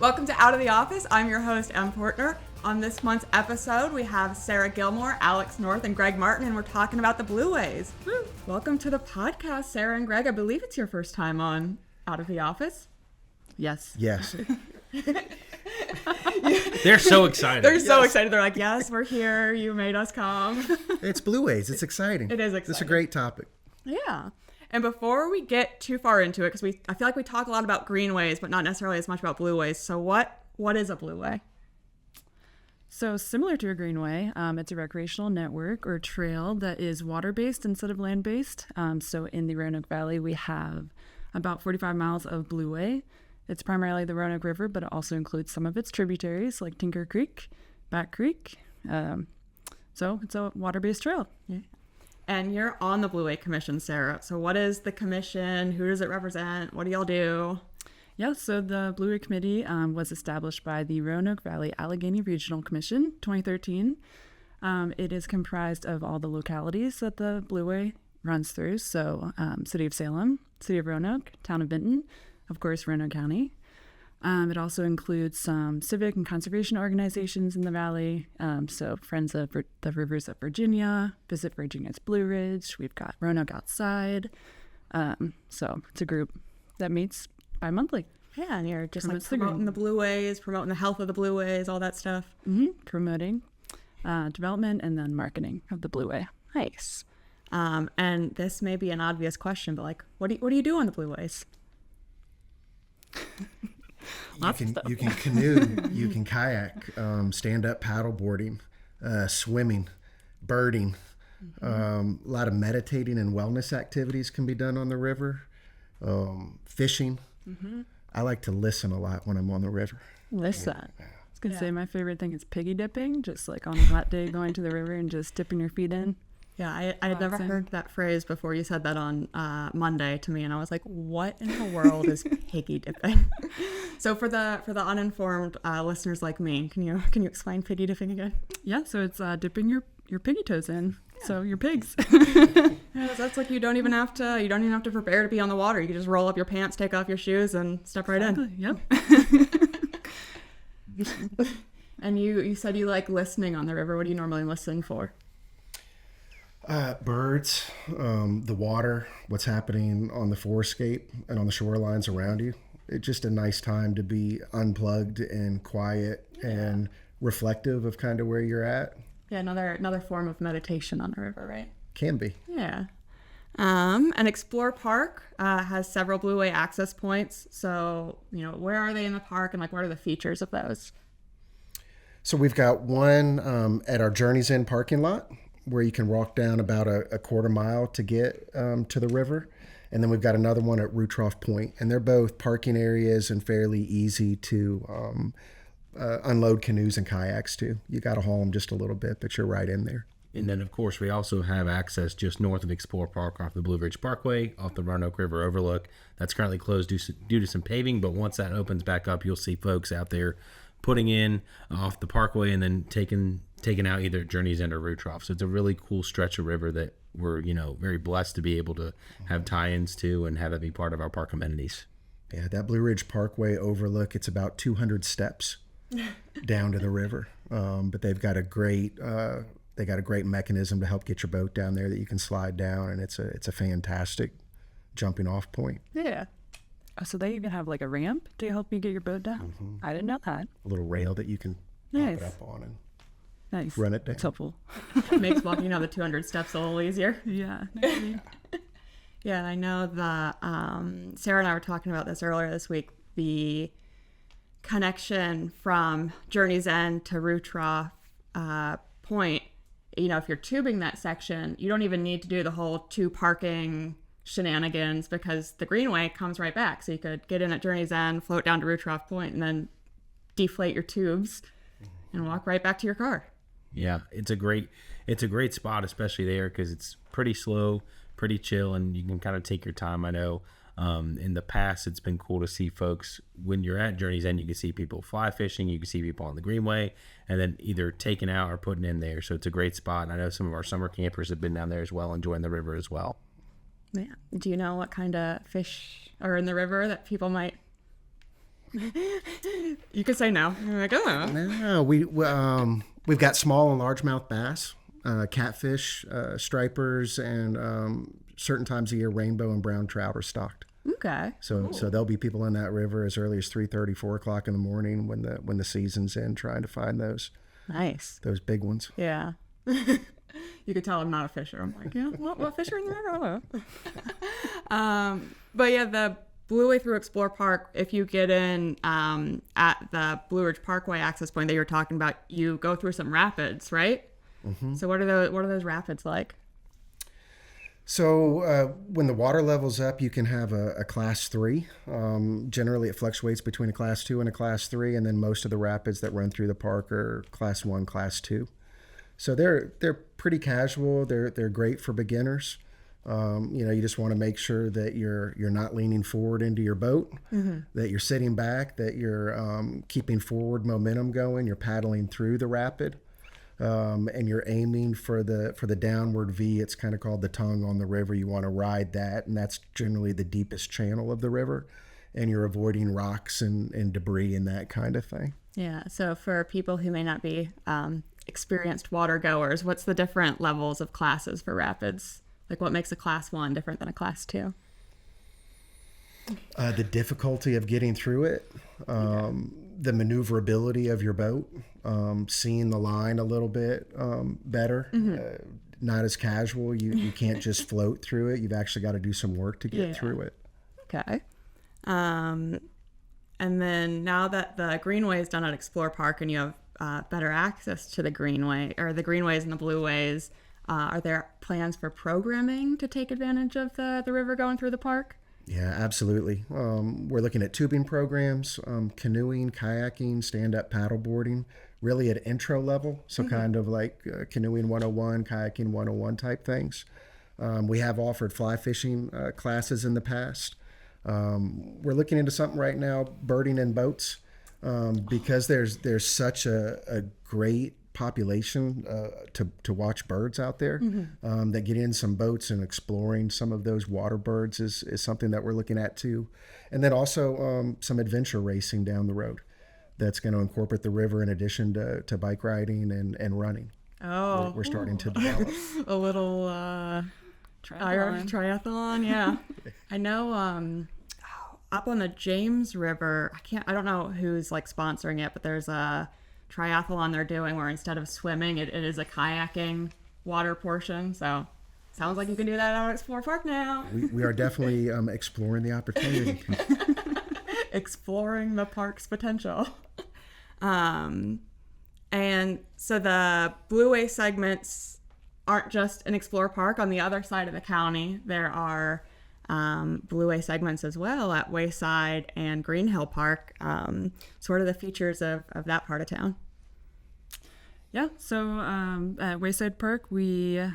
Welcome to Out of the Office. I'm your host, Em Portner. On this month's episode, we have Sarah Gilmore, Alex North, and Greg Martin, and we're talking about the Blueways. Woo. Welcome to the podcast, Sarah and Greg. I believe it's your first time on Out of the Office. Yes. Yes. They're so excited. They're so excited. They're like, yes, we're here. You made us come. It's Blueways. It's exciting. It is exciting. It's a great topic. Yeah. And before we get too far into it, because I feel like we talk a lot about greenways, but not necessarily as much about blueways. So what is a blueway? So similar to a greenway, it's a recreational network or trail that is water-based instead of land-based. So in the Roanoke Valley, we have about 45 miles of blueway. It's primarily the Roanoke River, but it also includes some of its tributaries like Tinker Creek, Back Creek. So it's a water-based trail. Yeah. And you're on the Blueway Commission, Sarah. So what is the commission? Who does it represent? What do y'all do? Yeah, so the Blueway Committee was established by the Roanoke Valley Allegheny Regional Commission, 2013. It is comprised of all the localities that the Blueway runs through. So City of Salem, City of Roanoke, Town of Vinton, of course, Roanoke County. It also includes some civic and conservation organizations in the valley. So Friends of the Rivers of Virginia, Visit Virginia's Blue Ridge. We've got Roanoke Outside. So it's a group that meets bi-monthly. Yeah, and you're just like promoting the blueways, promoting the health of the blueways, all that stuff. Mm-hmm. Promoting development and then marketing of the blueway. Nice. And this may be an obvious question, but like, what do you do on the blueways? You can canoe, you can kayak, stand-up paddleboarding, swimming, birding. A lot of meditating and wellness activities can be done on the river. Fishing. Mm-hmm. I like to listen a lot when I'm on the river. Listen. I was going to say my favorite thing is piggy dipping, just like on a hot day going to the river and just dipping your feet in. Yeah, I had never heard that phrase before. You said that on Monday to me, and I was like, "What in the world is piggy dipping?" So for the uninformed listeners like me, can you explain piggy dipping again? Yeah, so it's dipping your piggy toes in. Yeah. So your pigs. Yeah, that's like you don't even have to prepare to be on the water. You can just roll up your pants, take off your shoes, and step right in. Yep. And you said you like listening on the river. What do you normally listen for? Birds, the water, what's happening on the forescape and on the shorelines around you. It's just a nice time to be unplugged and quiet and reflective of kind of where you're at. Yeah, another form of meditation on the river, right? Can be. Yeah. And Explore Park has several blueway access points. So, where are they in the park and like what are the features of those? So we've got one at our Journey's End parking lot, where you can walk down about a quarter mile to get to the river. And then we've got another one at Rootroff Point. And they're both parking areas and fairly easy to unload canoes and kayaks to. You got to haul them just a little bit, but you're right in there. And then, of course, we also have access just north of Explore Park off the Blue Ridge Parkway, off the Roanoke River Overlook. That's currently closed due to some paving, but once that opens back up, you'll see folks out there putting in off the parkway and then taking out either Journey's End or Rootroff. So it's a really cool stretch of river that we're, very blessed to be able to have tie-ins to and have it be part of our park amenities. Yeah, that Blue Ridge Parkway overlook, it's about 200 steps down to the river. But they've got a great mechanism to help get your boat down there that you can slide down, and it's a fantastic jumping off point. Yeah. Oh, so they even have like a ramp to help you get your boat down? Mm-hmm. I didn't know that. A little rail that you can pop it up on and nice. Run it down. It's helpful. Makes walking down the 200 steps a little easier. Yeah. Yeah, and I know that Sarah and I were talking about this earlier this week, the connection from Journey's End to Rootroff Point. If you're tubing that section, you don't even need to do the whole two parking shenanigans because the greenway comes right back. So you could get in at Journey's End, float down to Rootroff Point, and then deflate your tubes and walk right back to your car. Yeah, it's a great spot, especially there because it's pretty slow, pretty chill, and you can kind of take your time. I know in the past it's been cool to see folks when you're at Journey's End. You can see people fly fishing, you can see people on the greenway, and then either taking out or putting in there. So it's a great spot. And I know some of our summer campers have been down there as well, enjoying the river as well. Yeah. Do you know what kind of fish are in the river that people might You could say no. You're like, oh. No, we've got small and largemouth bass, catfish, stripers, and certain times of year, rainbow and brown trout are stocked. Okay. So there'll be people in that river as early as 3:30, 4 o'clock in the morning when the season's in, trying to find those Nice. big ones. Yeah. You could tell I'm not a fisher. I'm like, yeah, what fish are in the river? But yeah, the Blueway through Explore Park, if you get in at the Blue Ridge Parkway access point that you're talking about, you go through some rapids, right? Mm-hmm. So what are those rapids like? So when the water level's up, you can have a class 3. Generally, it fluctuates between a class 2 and a class 3, and then most of the rapids that run through the park are class 1, class 2. So they're pretty casual. They're great for beginners. You just want to make sure that you're not leaning forward into your boat, mm-hmm. that you're sitting back, that you're keeping forward momentum going. You're paddling through the rapid. And you're aiming for the downward V. It's kind of called the tongue on the river. You want to ride that, and that's generally the deepest channel of the river. And you're avoiding rocks and debris and that kind of thing. Yeah. So for people who may not be experienced water goers, what's the different levels of classes for rapids? Like, what makes a class 1 different than a class 2? The difficulty of getting through it, the maneuverability of your boat, seeing the line a little bit better, mm-hmm. Not as casual. You can't just float through it. You've actually got to do some work to get through it. Okay. And then now that the Greenway is done at Explore Park and you have better access to the Greenway, or the Greenways and the Blueways, are there plans for programming to take advantage of the river going through the park? Yeah, absolutely. We're looking at tubing programs, canoeing, kayaking, stand-up paddleboarding, really at intro level. So mm-hmm. kind of like canoeing 101, kayaking 101 type things. We have offered fly fishing classes in the past. We're looking into something right now, birding in boats, because there's such a great population to watch birds out there, mm-hmm. That get in some boats and exploring some of those water birds is something that we're looking at too. And then also some adventure racing down the road that's going to incorporate the river in addition to bike riding and running. Oh, we're starting to develop a little triathlon. Yeah. I know up on the James River, I don't know who's like sponsoring it, but there's a triathlon they're doing where instead of swimming, it is a kayaking water portion. So sounds like you can do that out at Explore Park now. We are definitely exploring the opportunity. Exploring the park's potential. And so the Blueway segments aren't just in Explore Park. On the other side of the county, there are Blueway segments as well at Wayside and Green Hill Park. So what are the features of that part of town? Yeah, so at Wayside Park, we a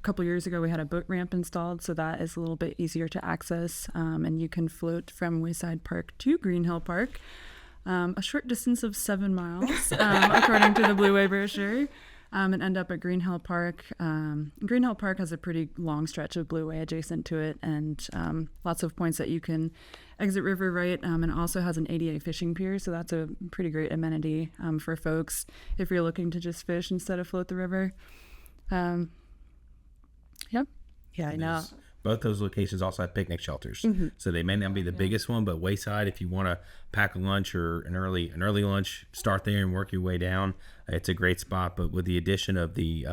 couple years ago we had a boat ramp installed, so that is a little bit easier to access, and you can float from Wayside Park to Green Hill Park, a short distance of 7 miles, according to the Blueway brochure. And end up at Green Hill Park. Green Hill Park has a pretty long stretch of Blueway adjacent to it, and lots of points that you can exit river right, and also has an ADA fishing pier, so that's a pretty great amenity for folks if you're looking to just fish instead of float the river. Yep. Yeah, I know. Both those locations also have picnic shelters, mm-hmm. so they may not be the biggest one, but Wayside, if you want to pack a lunch or an early lunch, start there and work your way down. It's a great spot. But with the addition of the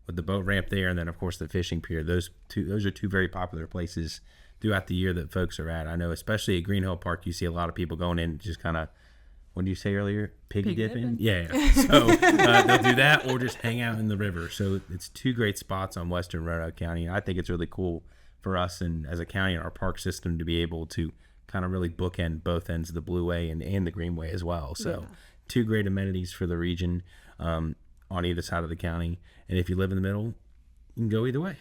with the boat ramp there, and then of course the fishing pier, those are two very popular places throughout the year that folks are at. I know, especially at Green Hill Park, you see a lot of people going in just kind of. What did you say earlier? Piggy dipping? Yeah. So they'll do that or just hang out in the river. So it's two great spots on western Roanoke County. I think it's really cool for us and as a county and our park system to be able to kind of really bookend both ends of the Blueway and the Greenway as well. So two great amenities for the region on either side of the county. And if you live in the middle, you can go either way.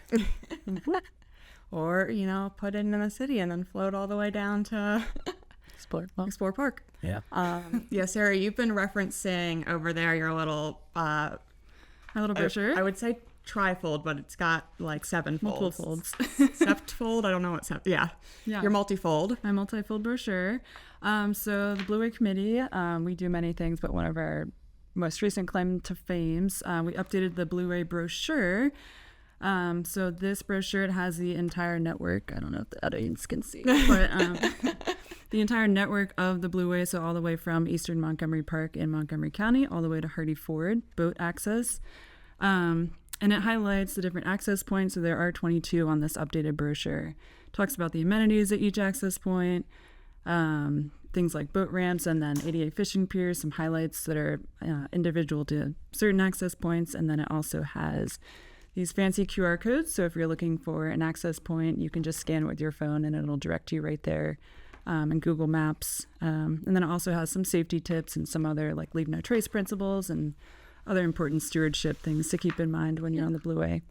Or, put it in the city and then float all the way down to Explore Park. Yeah. Yeah, Sarah, you've been referencing over there your little my little brochure. I would say trifold, but it's got like 7 folds. Multiple folds. Except multifold. I don't know what's happening. Yeah, your multifold. My multifold brochure. So the Blueway Committee, we do many things, but one of our most recent claim to fames, we updated the Blueway brochure. So this brochure, it has the entire network. I don't know if the audience can see, but the entire network of the Blueway, so all the way from Eastern Montgomery Park in Montgomery County, all the way to Hardy Ford, boat access. And it highlights the different access points. So there are 22 on this updated brochure. Talks about the amenities at each access point, things like boat ramps, and then ADA fishing piers, some highlights that are individual to certain access points. And then it also has these fancy QR codes. So if you're looking for an access point, you can just scan it with your phone and it'll direct you right there. And Google Maps. And then it also has some safety tips and some other like leave no trace principles and other important stewardship things to keep in mind when you're on the Blueway.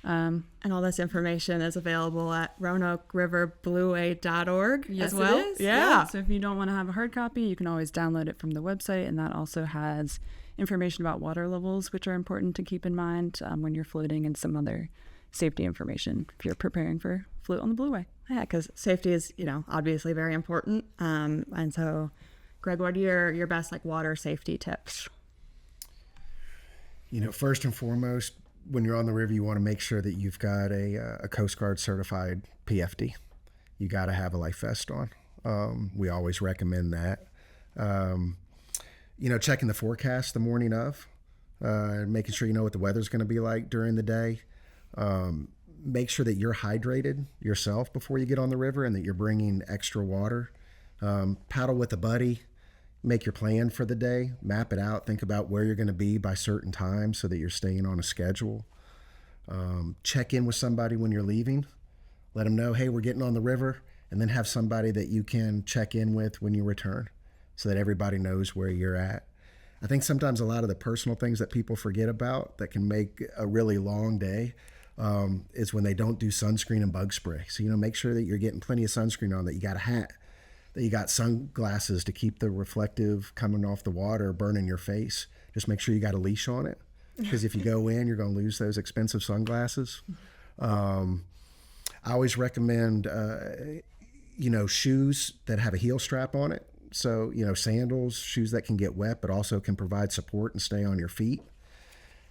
And all this information is available at RoanokeRiverBlueway.org Yes, as well. it is. Yeah. So if you don't want to have a hard copy, you can always download it from the website, and that also has information about water levels, which are important to keep in mind when you're floating, and some other safety information if you're preparing for float on the Blueway. Yeah, because safety is, obviously very important. And so, Greg, what are your best like water safety tips? First and foremost, when you're on the river, you want to make sure that you've got a Coast Guard certified PFD. You got to have a life vest on. We always recommend that. Checking the forecast the morning of, making sure you know what the weather's going to be like during the day. Make sure that you're hydrated yourself before you get on the river and that you're bringing extra water. Paddle with a buddy. Make your plan for the day, map it out, think about where you're going to be by certain times so that you're staying on a schedule. Check in with somebody when you're leaving. Let them know, hey, we're getting on the river, and then have somebody that you can check in with when you return so that everybody knows where you're at. I think sometimes a lot of the personal things that people forget about that can make a really long day is when they don't do sunscreen and bug spray. So, make sure that you're getting plenty of sunscreen on, that you got a hat, that you got sunglasses to keep the reflective coming off the water burning your face. Just make sure you got a leash on it, because if you go in, you're going to lose those expensive sunglasses. I always recommend, shoes that have a heel strap on it. So, sandals, shoes that can get wet, but also can provide support and stay on your feet.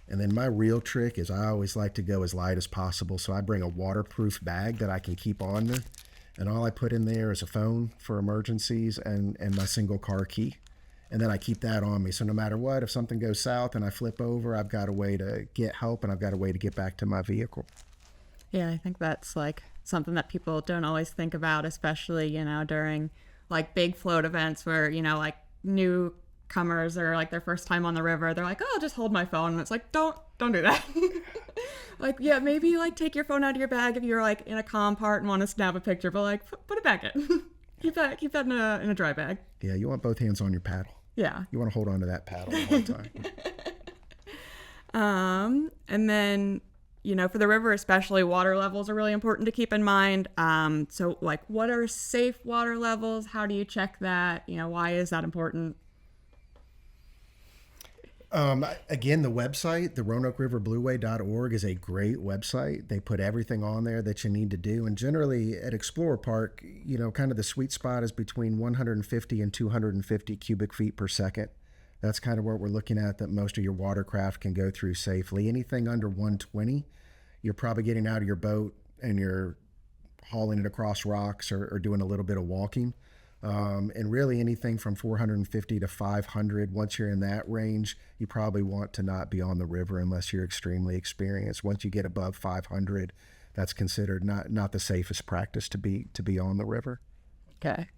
And then my real trick is I always like to go as light as possible. So I bring a waterproof bag that I can keep on me. And all I put in there is a phone for emergencies and my single car key. And then I keep that on me. So no matter what, if something goes south and I flip over, I've got a way to get help and I've got a way to get back to my vehicle. Yeah, I think that's like something that people don't always think about, especially, during like big float events where, like newcomers or like their first time on the river. They're like, oh, just hold my phone. And it's like, don't do that. Like, yeah, maybe like take your phone out of your bag if you're like in a calm part and want to snap a picture, but like put it back in. keep that in a dry bag. Yeah, you want both hands on your paddle. Yeah. You want to hold on to that paddle the whole time. And then, for the river especially, water levels are really important to keep in mind. So like, what are safe water levels? How do you check that? Why is that important? Again, the website, the RoanokeRiverBlueway.org, is a great website. They put everything on there that you need to do. And generally at Explorer Park, kind of the sweet spot is between 150 and 250 cubic feet per second. That's kind of what we're looking at, that most of your watercraft can go through safely. Anything under 120, you're probably getting out of your boat and you're hauling it across rocks or doing a little bit of walking. And really anything from 450 to 500, once you're in that range, you probably want to not be on the river unless you're extremely experienced. Once you get above 500, that's considered not the safest practice to be on the river. Okay.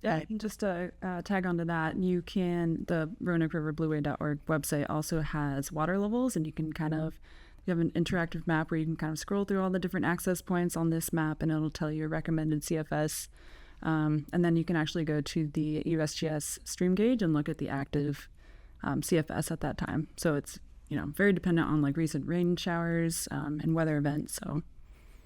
Yeah, just to tag onto that, the RoanokeRiverBlueway.org website also has water levels, and you have an interactive map where you can kind of scroll through all the different access points on this map, and it'll tell you your recommended CFS. And then you can actually go to the USGS stream gauge and look at the active CFS at that time. So it's, very dependent on like recent rain showers and weather events. So,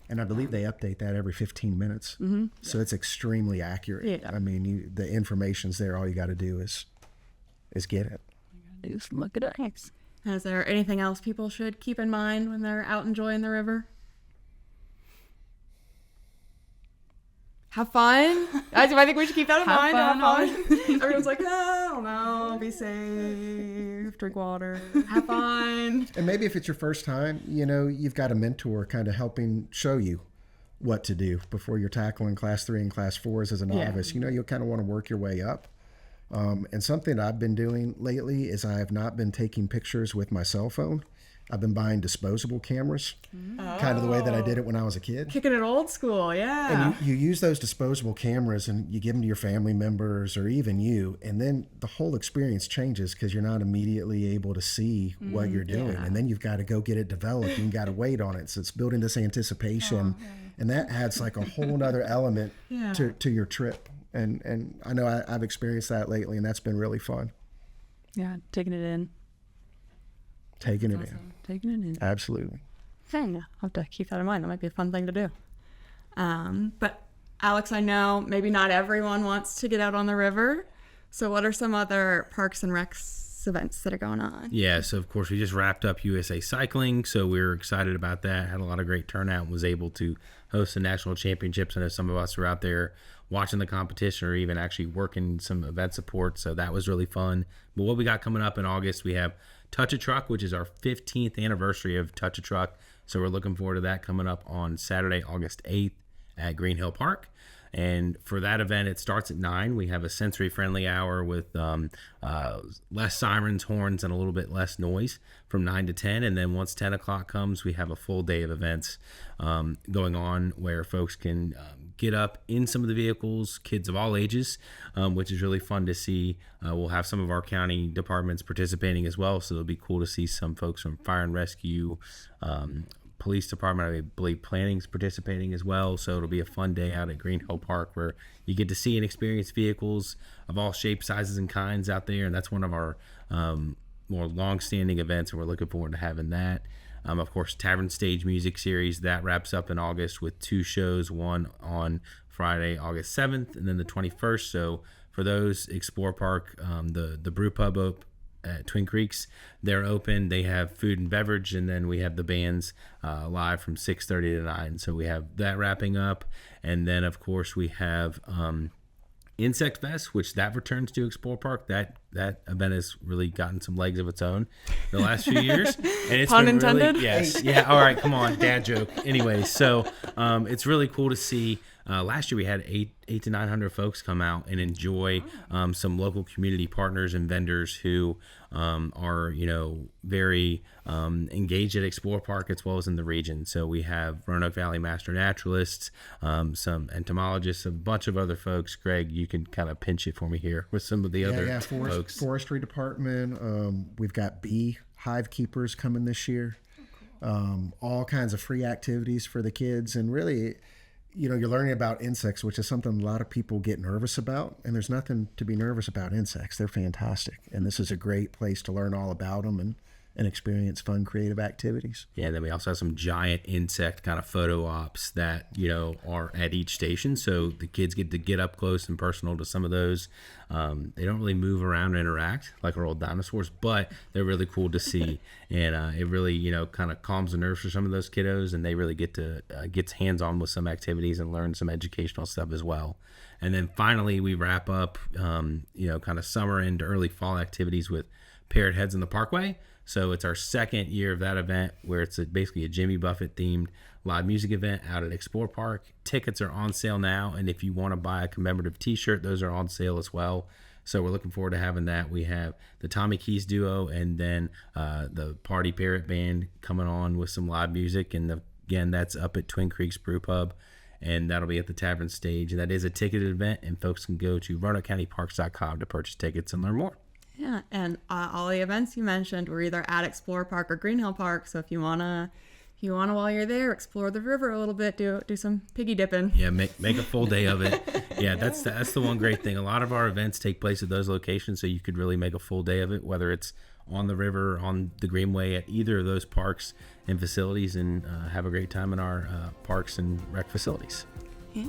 and I believe they update that every 15 minutes. Mm-hmm. So it's extremely accurate. Yeah. I mean, the information's there. All you got to do is get it. Just look it up. Is there anything else people should keep in mind when they're out enjoying the river? have fun. I think we should keep that in mind. Have fun. fun. Everyone's like, oh, I don't know, be safe, drink water, have fun. And maybe if it's your first time, you've got a mentor kind of helping show you what to do before you're tackling class 3 and class 4s as a novice. You'll kind of want to work your way up. And something I've been doing lately is I have not been taking pictures with my cell phone. I've been buying disposable cameras, kind of the way that I did it when I was a kid. Kicking it old school, yeah. And you use those disposable cameras and you give them to your family members or even you, and then the whole experience changes because you're not immediately able to see what you're doing. Yeah. And then you've got to go get it developed and you got to wait on it. So it's building this anticipation, and that adds like a whole other element to your trip. And I know I've experienced that lately, and that's been really fun. Yeah, taking it in. Taking it in. Absolutely. I'll have to keep that in mind. That might be a fun thing to do. But Alex, I know maybe not everyone wants to get out on the river. So what are some other Parks and Recs events that are going on? Yeah, so of course we just wrapped up USA Cycling, so we were excited about that. Had a lot of great turnout and was able to host the national championships. I know some of us were out there watching the competition or even actually working some event support, so that was really fun. But what we got coming up in August, we have Touch a Truck, which is our 15th anniversary of Touch a Truck. So we're looking forward to that coming up on Saturday, August 8th at Green Hill Park. And for that event, it starts at 9. We have a sensory-friendly hour with less sirens, horns, and a little bit less noise from 9 to 10. And then once 10 o'clock comes, we have a full day of events going on where folks can get up in some of the vehicles, kids of all ages, which is really fun to see. We'll have some of our county departments participating as well, so it'll be cool to see some folks from Fire and Rescue, Police Department, I believe Planning's participating as well. So it'll be a fun day out at Green Hill Park where you get to see and experience vehicles of all shapes, sizes, and kinds out there. And that's one of our more long-standing events, and we're looking forward to having that. Of course, Tavern Stage Music Series, that wraps up in August with 2 shows, one on Friday, August 7th, and then the 21st. So for those, Explore Park, the brew pub at Twin Creeks, they're open. They have food and beverage, and then we have the bands live from 6:30 to 9. So we have that wrapping up. And then, of course, we have Insect Fest, which that returns to Explore Park. That event has really gotten some legs of its own the last few years. And it's Pun been intended? Really, yes. Yeah. All right. Come on. Dad joke. Anyway, so it's really cool to see. Last year we had 800 to 900 folks come out and enjoy some local community partners and vendors who are very engaged at Explore Park as well as in the region. So we have Roanoke Valley Master Naturalists, some entomologists, a bunch of other folks. Greg, you can kind of pinch it for me here with some of the other folks. Forestry Department. We've got bee hive keepers coming this year. All kinds of free activities for the kids, and really, you're learning about insects, which is something a lot of people get nervous about, and there's nothing to be nervous about insects. They're fantastic, and this is a great place to learn all about them and experience fun, creative activities. Yeah, then we also have some giant insect kind of photo ops that, are at each station. So the kids get to get up close and personal to some of those. They don't really move around and interact like our old dinosaurs, but they're really cool to see. And it really, kind of calms the nerves for some of those kiddos, and they really get to get hands-on with some activities and learn some educational stuff as well. And then finally, we wrap up, kind of summer into early fall activities with Parrot Heads in the Parkway. So it's our second year of that event, where it's basically a Jimmy Buffett themed live music event out at Explore Park. Tickets are on sale now, and if you want to buy a commemorative t-shirt, those are on sale as well. So we're looking forward to having that. We have the Tommy Keys duo, and then the Party Parrot Band coming on with some live music. And again, that's up at Twin Creeks Brew Pub, and that'll be at the Tavern Stage. And that is a ticketed event, and folks can go to RoanokeCountyParks.com to purchase tickets and learn more. Yeah, and all the events you mentioned were either at Explore Park or Green Hill Park. So if you wanna while you're there, explore the river a little bit, do some piggy dipping. Yeah, make a full day of it. Yeah, that's the one great thing. A lot of our events take place at those locations, so you could really make a full day of it, whether it's on the river, on the Greenway, at either of those parks and facilities, and have a great time in our parks and rec facilities. Yeah.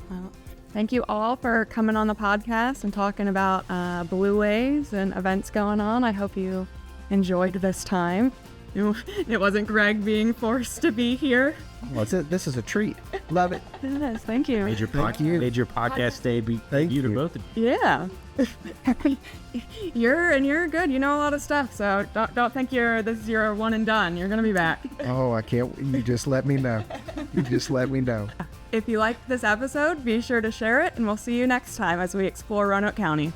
Well, thank you all for coming on the podcast and talking about Blueways and events going on. I hope you enjoyed this time. It wasn't Greg being forced to be here. Well, this is a treat. Love it. Yes, thank you. Major podcast day be Thank you to you. both of you. Yeah. You're good. You know a lot of stuff, so don't think this is your one and done. You're gonna be back. Oh, I can't. You just let me know. You just let me know. If you liked this episode, be sure to share it, and we'll see you next time as we explore Roanoke County.